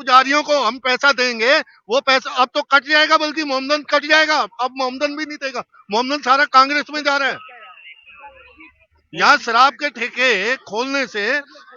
पुजारियों को हम पैसा देंगे, वो पैसा अब तो कट जाएगा, बल्कि मोमदन कट जाएगा। अब मोमदन भी नहीं देगा, मोमदन सारा कांग्रेस में जा रहा है। यहाँ शराब के ठेके खोलने से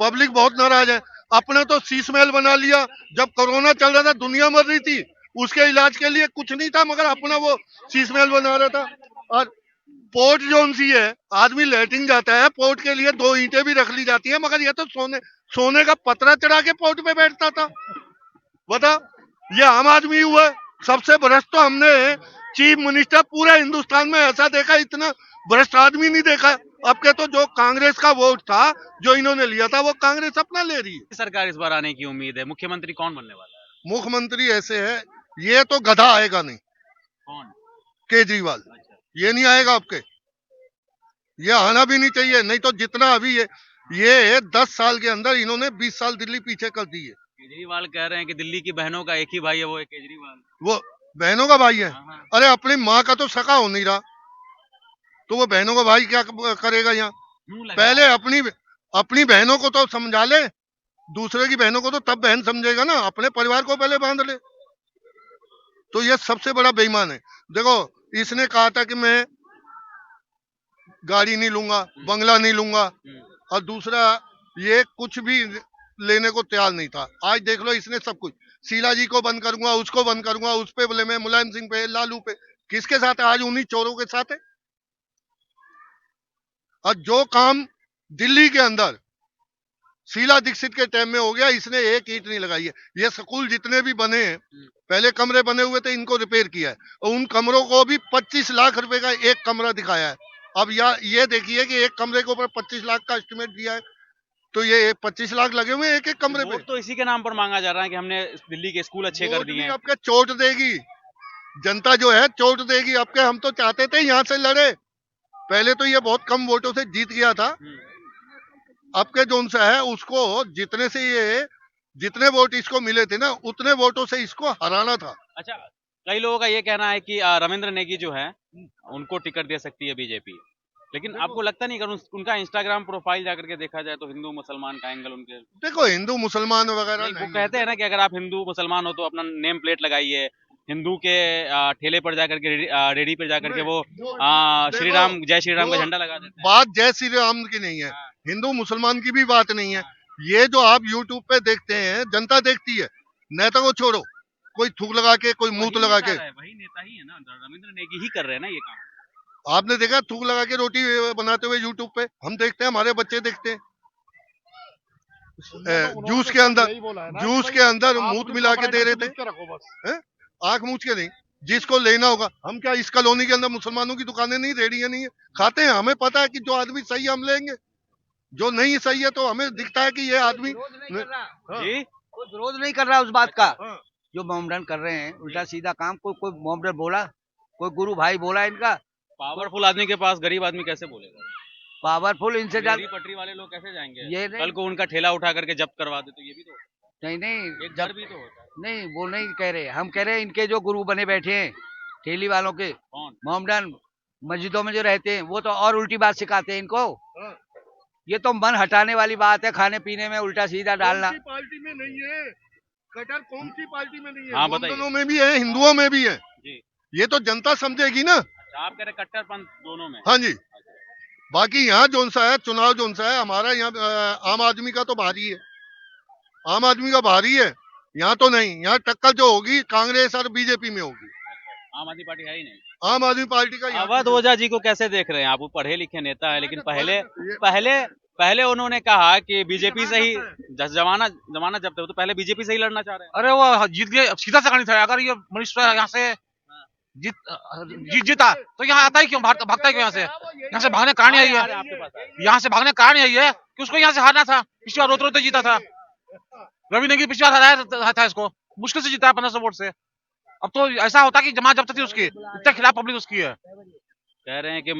पब्लिक बहुत नाराज है। अपने तो शीश महल बना लिया, जब कोरोना चल रहा था दुनिया मर रही थी, उसके इलाज के लिए कुछ नहीं था, मगर अपना वो शीश महल बना रहा था। और पोर्ट जोन सी है, आदमी लेटिंग जाता है, पोर्ट के लिए 2 ईंटें भी रख ली जाती है, मगर ये तो सोने का पतरा चढ़ा के पोर्ट पे बैठता था। बता, ये आम आदमी हुआ। सबसे भ्रष्ट तो हमने चीफ मिनिस्टर पूरे हिंदुस्तान में ऐसा देखा, इतना भ्रष्ट आदमी नहीं देखा। अब के तो जो कांग्रेस का वोट था जो इन्होंने लिया था, वो कांग्रेस अपना ले रही है। सरकार इस बार आने की उम्मीद है, मुख्यमंत्री कौन बनने वाला है? मुख्यमंत्री ऐसे है, ये तो गधा आएगा नहीं, कौन? केजरीवाल। अच्छा। ये नहीं आएगा आपके, ये आना भी नहीं चाहिए। नहीं तो जितना अभी ये 10 साल के अंदर इन्होंने 20 साल दिल्ली पीछे कर दी है। केजरीवाल कह रहे हैं कि दिल्ली की बहनों का एक ही भाई है, वो है केजरीवाल। वो बहनों का भाई है? हाँ। अरे अपनी माँ का तो सका हो नहीं रहा, तो वो बहनों का भाई क्या करेगा यहाँ? पहले अपनी बहनों को तो समझा ले, दूसरे की बहनों को तो तब बहन समझेगा ना। अपने परिवार को पहले बांध ले। तो ये सबसे बड़ा बेईमान है। देखो, इसने कहा था कि मैं गाड़ी नहीं लूंगा, बंगला नहीं लूंगा, और दूसरा ये कुछ भी लेने को तैयार नहीं था। आज देख लो, इसने सब कुछ, शीला जी को बंद करूंगा, उसको बंद करूंगा, उस पे बोले मैं मुलायम सिंह पे, लालू पे। किसके साथ है? आज उन्हीं चोरों के साथ है। और जो काम दिल्ली के अंदर शीला दीक्षित के टाइम में हो गया, इसने एक ईंट नहीं लगाई है। ये स्कूल जितने भी बने हैं, पहले कमरे बने हुए थे, इनको रिपेयर किया है, और उन कमरों को भी 25 लाख रुपए का एक कमरा दिखाया है। अब ये देखिए कि एक कमरे के ऊपर 25 लाख का एस्टिमेट दिया है, तो ये 25 लाख लगे हुए एक एक कमरे पे। तो इसी के नाम पर मांगा जा रहा है कि हमने दिल्ली के स्कूल अच्छे कर दिए हैं। आपके चोट देगी जनता, जो है चोट देगी आपके। हम तो चाहते थे यहाँ से लड़े, पहले तो ये बहुत कम वोटों से जीत गया था। अब के जोन सा है, उसको जितने वोट इसको मिले थे ना, उतने वोटों से इसको हराना था। अच्छा, कई लोगों का ये कहना है कि रविंद्र नेगी जो है उनको टिकट दे सकती है बीजेपी, लेकिन आपको लगता नहीं अगर उनका इंस्टाग्राम प्रोफाइल जाकर के देखा जाए तो हिंदू मुसलमान का एंगल उनके? देखो, हिंदू मुसलमान वगैरह वो कहते हैं ना कि अगर आप हिंदू मुसलमान हो तो अपना नेम प्लेट लगाइए, हिंदू के ठेले पर जाकर के रेडी पर जाकर के वो श्री राम, जय श्री राम का झंडा लगा देते हैं। बात जय श्री राम की नहीं है, हिंदू मुसलमान की भी बात नहीं है। ये जो आप यूट्यूब पे देखते हैं, जनता देखती है। नेता को छोड़ो, कोई थूक लगा के, कोई मुंह लगा के, वही नेता ही है ना, रविंद्र नेगी ही कर रहे हैं ना ये काम। आपने देखा थूक लगा के रोटी बनाते हुए यूट्यूब पे? हम देखते हैं, हमारे बच्चे देखते हैं। जूस के अंदर मूत मिला के दे रहे थे, आंख मूछ के नहीं। जिसको लेना होगा, हम क्या इस कॉलोनी के अंदर मुसलमानों की दुकानें नहीं, रेडियां नहीं है? खाते हैं, हमें पता है कि जो आदमी सही है हम लेंगे, जो नहीं सही है तो हमें दिखता है कि ये आदमी कोई विरोध नहीं कर रहा उस बात का। जो मोमडन कर रहे हैं उल्टा सीधा काम, कोई मोमडन बोला, कोई गुरु भाई बोला इनका? पावरफुल आदमी के पास गरीब आदमी कैसे बोलेगा? पावरफुल इनसे गरीब पटरी वाले लोग कैसे जाएंगे? ये कल को उनका ठेला उठा करके जब्त करवा दे तो ये भी तो नहीं एक डर भी तो होता है। नहीं, वो नहीं कह रहे, हम कह रहे हैं इनके जो गुरु बने बैठे हैं ठेली वालों के, मोमडन मस्जिदों में जो रहते हैं, वो तो और उल्टी बात सिखाते हैं इनको। ये तो मन हटाने वाली बात है, खाने पीने में उल्टा सीधा डालना। पार्टी में नहीं है कटर, कौन सी पार्टी में नहीं है? हाँ, मुसलमानों में भी है, हिंदुओं में भी है। ये तो जनता समझेगी ना। आप कह रहे कट्टरपंथ दोनों में? हाँ जी। बाकी यहाँ जोन सा है, चुनाव जोन सा है हमारा, यहाँ आम आदमी का तो भारी है, आम आदमी का भारी है। यहाँ तो नहीं, यहाँ टक्कर जो होगी कांग्रेस और बीजेपी में होगी। आम आदमी पार्टी है ही नहीं। आम आदमी पार्टी का। अवध ओझा जी को कैसे देख रहे हैं आप? वो पढ़े लिखे नेता है, लेकिन पहले उन्होंने कहा कि बीजेपी से ही जमाना जब तक, तो पहले बीजेपी से ही लड़ना चाह रहे हैं। अरे वो जीत गए, सीधा से करनी था। अगर ये मनीष यहाँ से जीता तो यहाँ आता ही क्यों, भागता ही क्यों? यहाँ से भागने कारण यही है, यहाँ से भागने कारण यही है कि उसको यहाँ से हारना था। पिछली बार रोते रोते जीता था रवि नेगी, पिछली बार हराया था इसको, मुश्किल से जीता है 1500 वोट से। अब तो ऐसा होता कि जमात जब्त थी उसकी, इतने खिलाफ पब्लिक उसकी है। कह रहे हैं कि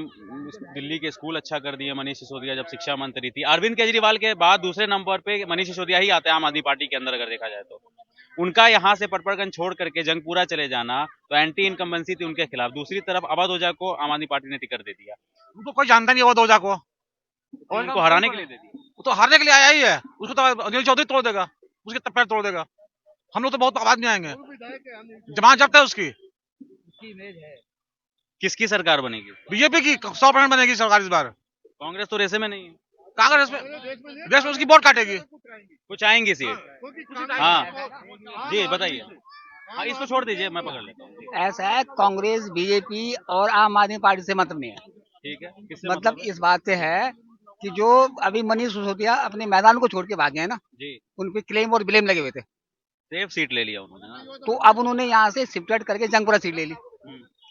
दिल्ली के स्कूल अच्छा कर दिए मनीष सिसोदिया जब शिक्षा मंत्री थी। अरविंद केजरीवाल के बाद दूसरे नंबर पे मनीष सिसोदिया ही आते हैं आम आदमी पार्टी के अंदर, अगर देखा जाए तो। उनका यहाँ से पटपड़गंज छोड़ करके जंगपुरा चले जाना तो एंटी इनकम्बेंसी थी उनके खिलाफ। दूसरी तरफ अवध ओझा को आम आदमी पार्टी ने टिकट दे दिया। उनको कोई जानता नहीं अवध ओझा को, और उनको हराने के लिए दे दिया। वो तो हारने के लिए आया ही है। उसको तो अनिल चौधरी तोड़ देगा, उसके पैर तोड़ देगा। हम लोग तो बहुत आवाज में आएंगे, जमानत जब्त है उसकी। किसकी सरकार बनेगी? बीजेपी की 100% बनेगी सरकार इस बार। कांग्रेस तो रेसे में नहीं है, कांग्रेस में देश में उसकी वोट काटेगी। कुछ आएंगी सीट। हाँ जी बताइए। हाँ इसको छोड़ दीजिए, मैं पकड़ लेता हूँ। ऐसा है, कांग्रेस बीजेपी और आम आदमी पार्टी से मतलब नहीं है। ठीक है, किससे मतलब इस बात से है कि जो अभी मनीष सिसोदिया अपने मैदान को छोड़ के भागे हैं ना, जी उन पे क्लेम और ब्लेम लगे हुए थे, सेफ सीट ले लिया उन्होंने ना। तो अब उन्होंने यहाँ से शिफ्टेड करके जंगपुरा सीट ले ली।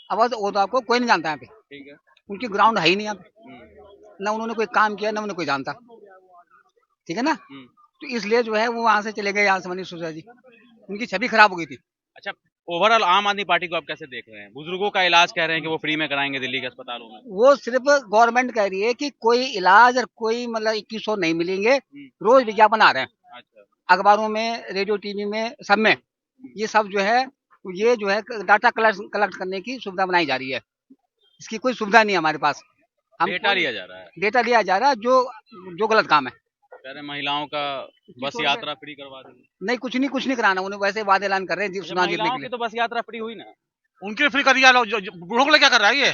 अब वो तो आपको कोई नहीं जानता यहाँ पे, ठीक है। उनकी ग्राउंड है ही नहीं यहाँ पे, ना उन्होंने कोई काम किया ना उन्हें कोई जानता, ठीक है ना। तो इसलिए जो है वो वहां से चले गए, यहाँ से मनीष सिसोदिया जी, उनकी छवि खराब हो गई थी। अच्छा, ओवरऑल आम आदमी पार्टी को आप कैसे देख रहे हैं? बुजुर्गों का इलाज कह रहे हैं कि वो फ्री में कराएंगे दिल्ली के अस्पतालों में। वो सिर्फ गवर्नमेंट कह रही है कि कोई इलाज और कोई मतलब 2100 नहीं मिलेंगे, रोज विज्ञापन आ रहे हैं अच्छा, अखबारों में, रेडियो टीवी में, सब में। ये सब जो है डाटा कलेक्ट करने की सुविधा बनाई जा रही है। इसकी कोई सुविधा नहीं है हमारे पास। हम डेटा लिया जा रहा है। डेटा लिया जा रहा है जो गलत काम है। कह रहे हैं महिलाओं का बस यात्रा फ्री करवा देंगे। नहीं, कुछ नहीं कराना, उन्हें वैसे वादे ऐलान कर रहे हैं चुनाव जीतने महिलाओं के की लिए। तो बस यात्रा फ्री हुई ना। उनके लिए फ्री कर दिया, बूढ़ों के लिए क्या कर रहा है ये?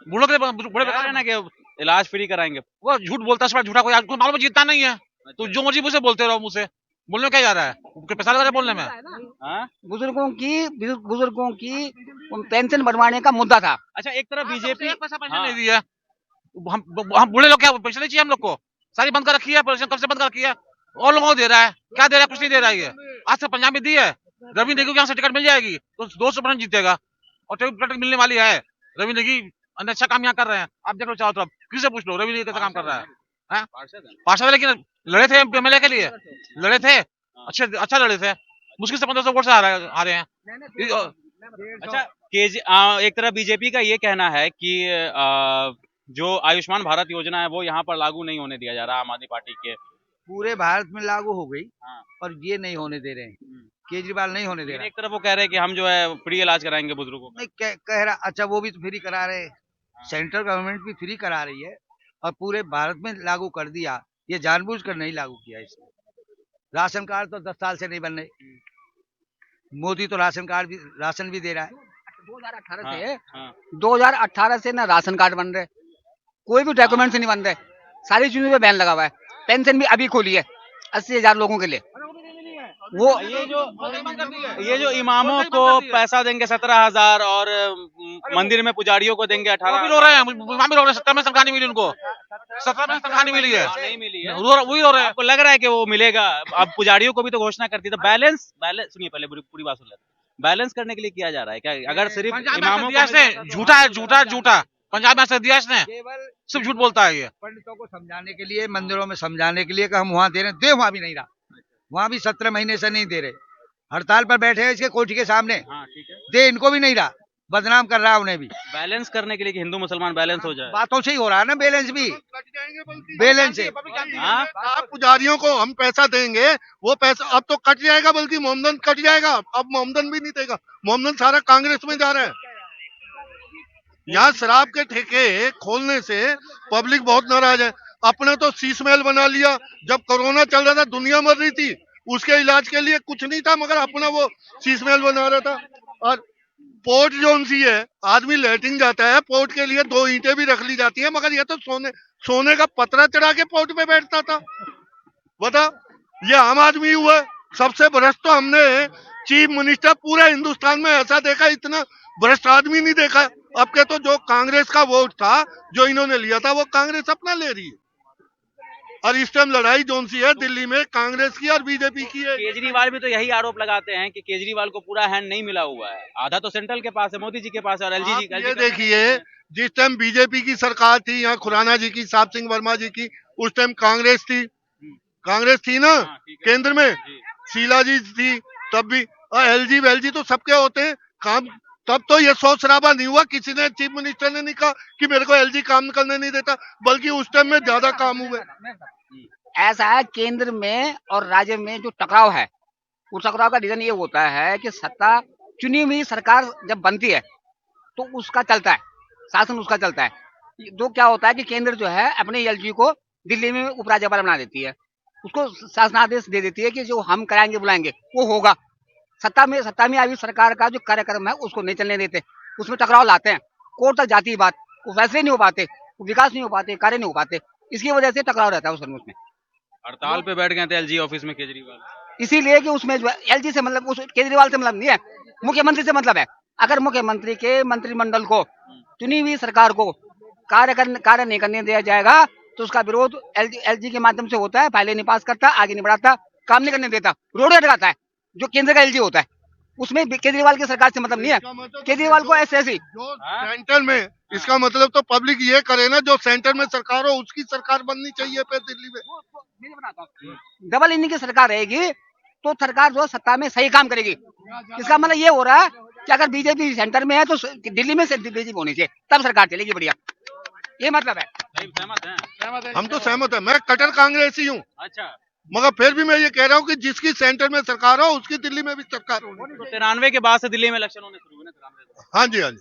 बूढ़ों के लिए बूढ़े कह रहे हैं ना कि इलाज फ्री कराएंगे। वो झूठ बोलता है, झूठा कोई मालूम जीतता नहीं है। तो जो मर्जी मुझसे बोलते रहो, मुझसे बोलने में क्या जा रहा है? उनके पैसा लगा रहे बोलने में। हाँ? बुजुर्गों की पेंशन बढ़वाने का मुद्दा था। अच्छा, एक तरफ बीजेपी पैसा पेंशन नहीं दी है। हम बूढ़े लोग क्या पेंशन नहीं चाहिए हम लोग को? सारी बंद कर रखी है, पेंशन कब से बंद कर रखी है। और लोगों को दे रहा है, क्या दे रहा है? कुछ नहीं दे रहा है ये। आज से पंजाब में दी है, रवि नेगी को यहाँ से टिकट मिल जाएगी तो 200% जीतेगा, और टिकट मिलने वाली है। रवि नेगी अच्छा काम यहाँ कर रहे हैं, आप देख लो चाहो तो। आप किसी से पूछ लो, रवि नेगी कैसा काम कर रहा है। पार्षद है, लेकिन लड़े थे एमएलए के लिए, लड़े थे, अच्छा लड़े थे। मुश्किल से 1500 वोट से आ रहे हैं। अच्छा, एक तरफ बीजेपी का ये कहना है कि जो आयुष्मान भारत योजना है वो यहाँ पर लागू नहीं होने दिया जा रहा आम आदमी पार्टी के। पूरे भारत में लागू हो गई, हाँ। और ये नहीं होने दे रहे हैं, केजरीवाल नहीं होने दे रहा। एक तरफ वो कह रहे हैं कि हम जो है फ्री इलाज कराएंगे बुजुर्गों को। नहीं कह रहा, अच्छा वो भी तो फ्री करा रहे, सेंट्रल गवर्नमेंट भी फ्री करा रही है और पूरे भारत में लागू कर दिया। ये जानबूझकर नहीं लागू किया इसने। राशन कार्ड तो 10 साल से नहीं बन रहे, मोदी तो राशन भी दे रहा है। 2018 से ना राशन कार्ड बन रहे, कोई भी डॉक्यूमेंट नहीं बन रहे, सारी चीजों पे बैन लगा हुआ है। पेंशन भी अभी खोली है 80,000 लोगों के लिए। वो ये जो इमामों को पैसा देंगे 17,000 और मंदिर में पुजारियों को देंगे 18,000। भी रो रहे हैं, इमाम भी रो रहे हैं। 17 में तनख्वाह नहीं मिली उनको, 17 में तनख्वाह नहीं मिली है, नहीं मिली है। वही रो रहे हैं। आपको लग रहा है कि वो मिलेगा? अब पुजारियों को भी तो घोषणा करती है। तो बैलेंस सुनिए, पहले पूरी बात सुन लेते। बैलेंस करने के लिए किया जा रहा है क्या? अगर सिर्फ इमामों को झूठा है, झूठा पंजाब में दिया इसने, सिर्फ झूठ बोलता है ये। पंडितों को समझाने के लिए, मंदिरों में समझाने के लिए कि हम वहाँ दे रहे हैं, दे वहाँ भी नहीं रहा। वहाँ भी 17 महीने से नहीं दे रहे, हड़ताल पर बैठे हैं इसके कोठी के सामने। हाँ ठीक है, दे इनको भी नहीं रहा, बदनाम कर रहा है उन्हें भी। बैलेंस करने के लिए कि हिंदू मुसलमान बैलेंस हो जाए। बातों से ही हो रहा है ना बैलेंस भी, बैलेंस से। हाँ? आप पुजारियों को हम पैसा देंगे, वो पैसा अब तो कट जाएगा, बल्कि मोमदन कट जाएगा। अब मोमदन भी नहीं देगा, मोमदन सारा कांग्रेस में जा रहा है। यहाँ शराब के ठेके खोलने से पब्लिक बहुत नाराज है। अपने तो शीश महल बना लिया, जब कोरोना चल रहा था दुनिया मर रही थी, उसके इलाज के लिए कुछ नहीं था, मगर अपना वो शीश महल बना रहा था। और पोर्ट जोन सी है, आदमी लेटिंग जाता है, पोर्ट के लिए 2 ईंटें भी रख ली जाती है, मगर ये तो सोने का पतरा चढ़ा के पोर्ट पे बैठता था। बता, ये आम आदमी हुआ। सबसे भ्रष्ट तो हमने चीफ मिनिस्टर पूरे हिंदुस्तान में ऐसा देखा, इतना भ्रष्ट आदमी नहीं देखा। अब के तो जो कांग्रेस का वोट था जो इन्होंने लिया था, वो कांग्रेस अपना ले रही है। और इस टाइम लड़ाई जोन सी है दिल्ली में, कांग्रेस की और बीजेपी की है। केजरीवाल भी तो यही आरोप लगाते हैं कि केजरीवाल को पूरा हैंड नहीं मिला हुआ है, आधा तो सेंट्रल के पास है, मोदी जी के पास है और एलजी जी का। ये देखिए, जिस टाइम बीजेपी की सरकार थी, यहाँ खुराना जी की, साहब सिंह वर्मा जी की, उस टाइम कांग्रेस थी ना केंद्र में, शीला जी थी तब भी। और एलजी तो सबके होते हैं काम। तब तो ये शोर शराबा नहीं हुआ, किसी ने, चीफ मिनिस्टर ने नहीं कहा कि मेरे को एलजी काम करने नहीं देता, बल्कि उस टाइम में ज्यादा काम हुए। ऐसा है, केंद्र में और राज्य में जो टकराव है, उस टकराव का रीजन ये होता है कि सत्ता, चुनी हुई सरकार जब बनती है तो उसका चलता है, शासन उसका चलता है। जो क्या होता है कि केंद्र जो है अपने एलजी को दिल्ली में उपराज्यपाल बना देती है, उसको शासनादेश दे देती है कि जो हम कराएंगे बुलाएंगे वो होगा। सत्ता में अभी सरकार का जो कार्यक्रम है उसको नहीं चलने देते, उसमें टकराव लाते हैं, कोर्ट तक जाती है बात, वो फैसले नहीं हो पाते, वो विकास नहीं हो पाते, कार्य नहीं हो पाते, इसकी वजह से टकराव रहता है उसमें। हड़ताल पे बैठ गए थे एलजी ऑफिस में केजरीवाल। इसीलिए कि उसमें जो एलजी से मतलब उस केजरीवाल से मतलब नहीं है, मुख्यमंत्री से मतलब है। अगर मुख्यमंत्री के मंत्रिमंडल को, चुनी हुई सरकार को कार्य नहीं करने दिया जाएगा तो उसका विरोध एलजी के माध्यम से होता है, फाइलें नहीं पास करता, आगे नहीं बढ़ाता, काम नहीं करने देता, रोड अटकाता है, जो केंद्र का एलजी होता है। उसमें केजरीवाल की सरकार से मतलब नहीं है, केजरीवाल को ऐसे जो सेंटर में, इसका मतलब तो पब्लिक ये करे ना, जो सेंटर में सरकार हो उसकी सरकार बननी चाहिए फिर दिल्ली में। डबल इंजन की सरकार रहेगी तो सरकार जो सत्ता में सही काम करेगी। इसका मतलब ये हो रहा है कि अगर बीजेपी सेंटर में है तो दिल्ली में बीजेपी होनी चाहिए, तब सरकार चलेगी बढ़िया, ये मतलब है। सहमत हैं? हम तो सहमत है, मैं कट्टर कांग्रेसी हूँ, अच्छा, मगर फिर भी मैं ये कह रहा हूँ कि जिसकी सेंटर में सरकार हो उसकी दिल्ली में भी सरकार होनी। तो 93 के बाद से दिल्ली में इलेक्शन होने शुरू हुए ना, 93 से। हाँ जी, हाँ जी।